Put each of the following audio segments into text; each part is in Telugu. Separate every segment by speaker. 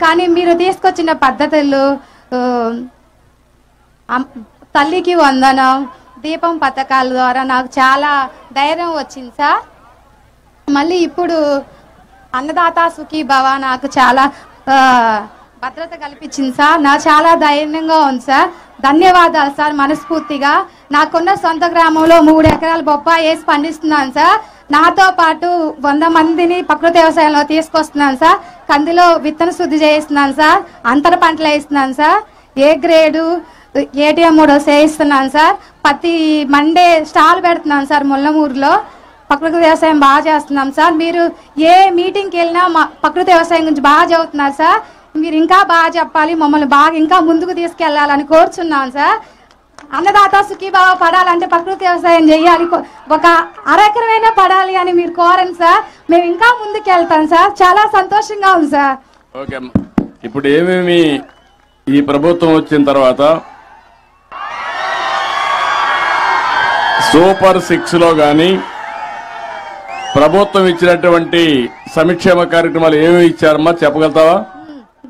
Speaker 1: కానీ మీరు తీసుకొచ్చిన పద్ధతులు తల్లికి వందనం దీపం పథకాల ద్వారా నాకు చాలా ధైర్యం వచ్చింది సార్. మళ్ళీ ఇప్పుడు అన్నదాత సుఖీభవ నాకు చాలా భద్రత కల్పించింది సార్. నాకు చాలా ధైర్యంగా ఉంది సార్. ధన్యవాదాలు సార్ మనస్ఫూర్తిగా. నాకున్న సొంత గ్రామంలో 3 ఎకరాల బొప్పాయి వేసి పండిస్తున్నాను సార్. నాతో పాటు 100 మందిని ప్రకృతి వ్యవసాయంలో తీసుకొస్తున్నాను సార్. కందిలో విత్తన శుద్ధి చేయిస్తున్నాను సార్. అంతర పంటలు వేస్తున్నాను సార్. ఏ గ్రేడు ATM కూడా చేయిస్తున్నాను సార్. ప్రతి మండే స్టాల్ పెడుతున్నాను సార్. ముల్లమూరులో ప్రకృతి వ్యవసాయం బాగా చేస్తున్నాం సార్. మీరు ఏ మీటింగ్కి వెళ్ళినా మా ప్రకృతి వ్యవసాయం గురించి బాగా చదువుతున్నారు సార్. మీరు ఇంకా బాగా చెప్పాలి, మమ్మల్ని బాగా ఇంకా ముందుకు తీసుకెళ్లాలని కోరుచున్నాను సార్. అన్నదాత సుఖీభావ పడాలంటే ప్రకృతి వ్యవసాయం చేయాలి, ఒక అరెకరమైనా పడాలి అని మీరు కోరండి సార్. మేము ఇంకా ముందుకు వెళ్తాం సార్. చాలా సంతోషంగా ఉంది సార్.
Speaker 2: ఓకే, ఇప్పుడు ఏమేమి ఈ ప్రభుత్వం వచ్చిన తర్వాత సూపర్ 6 లో గాని ప్రభుత్వం ఇచ్చినటువంటి సంక్షేమ కార్యక్రమాలు ఏమేమి ఇచ్చారమ్మా చెప్పగలుగుతావా?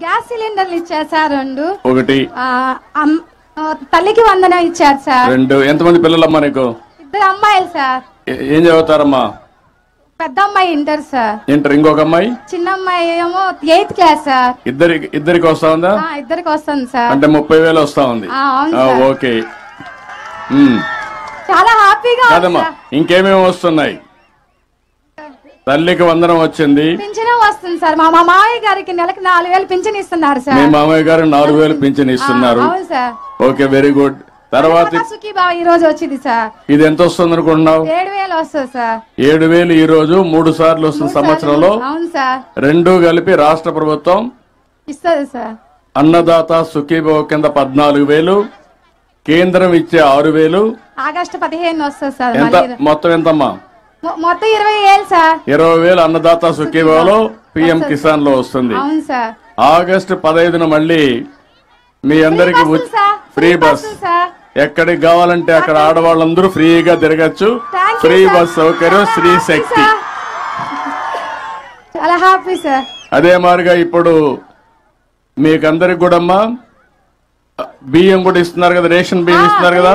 Speaker 1: గ్యాస్ సిలిండర్లు ఇచ్చారు సార్ 2.
Speaker 2: ఒకటి
Speaker 1: తల్లికి వందనం ఇచ్చారు సార్.
Speaker 2: 2. ఎంతమంది పిల్లలమ్మా నీకు?
Speaker 1: 2 అమ్మాయిలు సార్.
Speaker 2: ఏం చదువుతారమ్మా?
Speaker 1: పెద్ద అమ్మాయి ఇంటర్ సార్.
Speaker 2: ఇంటర్. ఇంకొక అమ్మాయి?
Speaker 1: చిన్న అమ్మాయి ఏమో 8th క్లాస్ సార్.
Speaker 2: ఇద్దరికి వస్తా ఉందా?
Speaker 1: ఇద్దరికి వస్తుంది సార్.
Speaker 2: అంటే 30,000 వస్తా ఉంది. ఓకే,
Speaker 1: చాలా హ్యాపీగా
Speaker 2: కాదమ్మా. ఇంకేమేమి వస్తున్నాయి? తల్లికి వందనం వచ్చింది,
Speaker 1: పింఛన్ వస్తుంది సార్. మా మామయ్య గారికి నెలకు 4,000 పింఛన్ ఇస్తున్నారు సార్.
Speaker 2: మీ మామయ్య గారు 4,000 పింఛన్ ఇస్తున్నారు. Okay, very good. తర్వాత
Speaker 1: సుఖీభావ ఈ రోజు వచ్చింది సార్.
Speaker 2: ఇది ఎంత వస్తుంది అనుకుంటున్నావు?
Speaker 1: 7,000 వస్తుంది సార్.
Speaker 2: 7,000 ఈ రోజు 3 సార్లు వస్తుంది సంవత్సరంలో.
Speaker 1: అవును సార్.
Speaker 2: 2 కలిపి రాష్ట్ర ప్రభుత్వం
Speaker 1: ఇస్తుంది సార్.
Speaker 2: అన్నదాత సుఖీభావ కింద 14,000, కేంద్రం ఇచ్చే 6,000.
Speaker 1: ఆగస్టు 15 వస్తుంది సార్.
Speaker 2: ఎంత మొత్తం? ఎంతమ్మా?
Speaker 1: మొత్తం 20,000 సార్.
Speaker 2: 20,000 అన్నదాత సుఖీభావలో PM కిసాన్ లో వస్తుంది.
Speaker 1: అవును సార్.
Speaker 2: ఆగస్టు 15న మళ్ళీ మీ అందరికి ఫ్రీ బస్. ఎక్కడికి కావాలంటే అక్కడ ఆడవాళ్ళందరూ ఫ్రీగా తిరగచ్చు. ఫ్రీ బస్ సౌకర్యం, శ్రీ శక్తి.
Speaker 1: చాలా హ్యాపీ సార్.
Speaker 2: అదే మాదిరిగా ఇప్పుడు మీకందరికి కూడా అమ్మా బియ్యం కూడా ఇస్తున్నారు కదా, రేషన్ బియ్యం ఇస్తున్నారు కదా.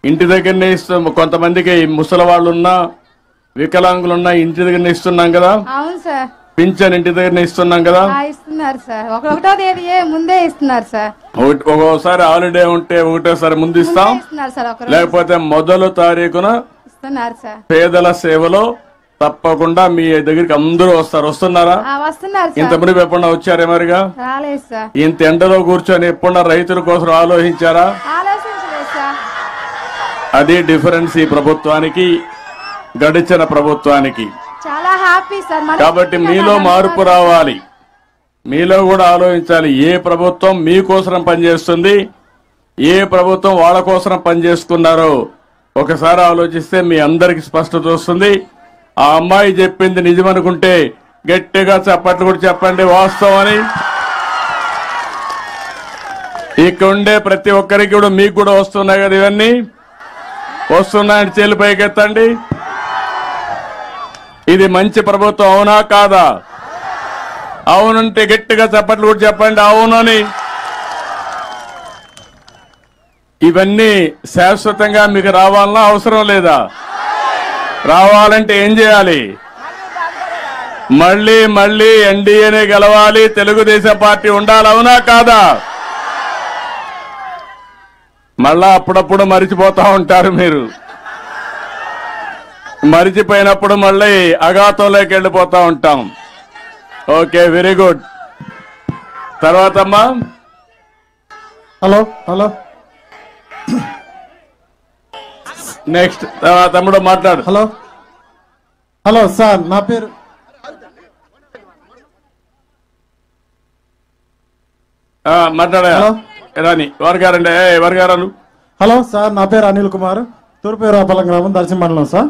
Speaker 2: ఇంటి దగ్గరనే ఇస్తాం. కొంతమందికి ముసలి వాళ్ళు ఉన్నా, వికలాంగులున్నా ఇంటి దగ్గరనే ఇస్తున్నాం కదా.
Speaker 1: అవును సార్.
Speaker 2: పింఛన్ ఇంటి దగ్గరనే ఇస్తున్నాం కదా.
Speaker 1: ఇస్తున్నారు సార్. 1వ తేదీ ముందే ఇస్తున్నారు సార్.
Speaker 2: ఒక్కోసారి హాలిడే ఉంటే ఒకటేసారి ముందు ఇస్తాం, లేకపోతే మొదటి తారీఖున
Speaker 1: ఇస్తున్నారు సార్.
Speaker 2: పేదల సేవలో తప్పకుండా మీ దగ్గరికి అందరూ వస్తారు. వస్తున్నారా? ఇంత మునిపు ఎప్పుడన్నా వచ్చారే? మరిగా ఇంత ఎండలో కూర్చొని ఎప్పుడన్నా రైతుల కోసం ఆలోచించారా? అది డిఫరెన్స్ ఈ ప్రభుత్వానికి, గడిచిన ప్రభుత్వానికి.
Speaker 1: చాలా హ్యాపీ సార్.
Speaker 2: కాబట్టి మీలో మార్పు రావాలి, మీలో కూడా ఆలోచించాలి. ఏ ప్రభుత్వం మీకోసం పనిచేస్తుంది, ఏ ప్రభుత్వం వాళ్ళ కోసం పనిచేస్తున్నారో ఒకసారి ఆలోచిస్తే మీ అందరికి స్పష్టత వస్తుంది. ఆ అమ్మాయి చెప్పింది నిజమనుకుంటే గట్టిగా చప్పట్లు కూడా చెప్పండి వాస్తవం అని. ఇక్కడ ఉండే ప్రతి ఒక్కరికి కూడా మీకు కూడా వస్తున్నాయి కదా, ఇవన్నీ వస్తున్నాయని చేలు పైకెత్తండి. ఇది మంచి ప్రభుత్వం అవునా కాదా? అవునంటే గట్టిగా చప్పట్లు కూడా చెప్పండి అవునని. ఇవన్నీ శాశ్వతంగా మీకు రావాలన్నా అవసరం లేదా? రావాలంటే ఏం చేయాలి? మళ్ళీ మళ్ళీ ఎన్డీఏనే గెలవాలి, తెలుగుదేశం పార్టీ ఉండాలి, అవునా కాదా? మళ్ళా అప్పుడప్పుడు మరిచిపోతా ఉంటారు మీరు. మరిచిపోయినప్పుడు మళ్ళీ అఘాతంలోకి వెళ్ళిపోతా ఉంటాం. Okay, very good. తర్వాత అమ్మా.
Speaker 3: హలో హలో
Speaker 2: నెక్స్ట్ తమ్ముడు మాట్లాడు.
Speaker 3: హలో హలో సార్, నా పేరు
Speaker 2: మాట్లాడా రాని వర్గారండి వర్గారాలు.
Speaker 3: హలో సార్, నా పేరు అనిల్ కుమార్, తూర్పు రాపల్లం గ్రామం, దర్శి మండలం సార్.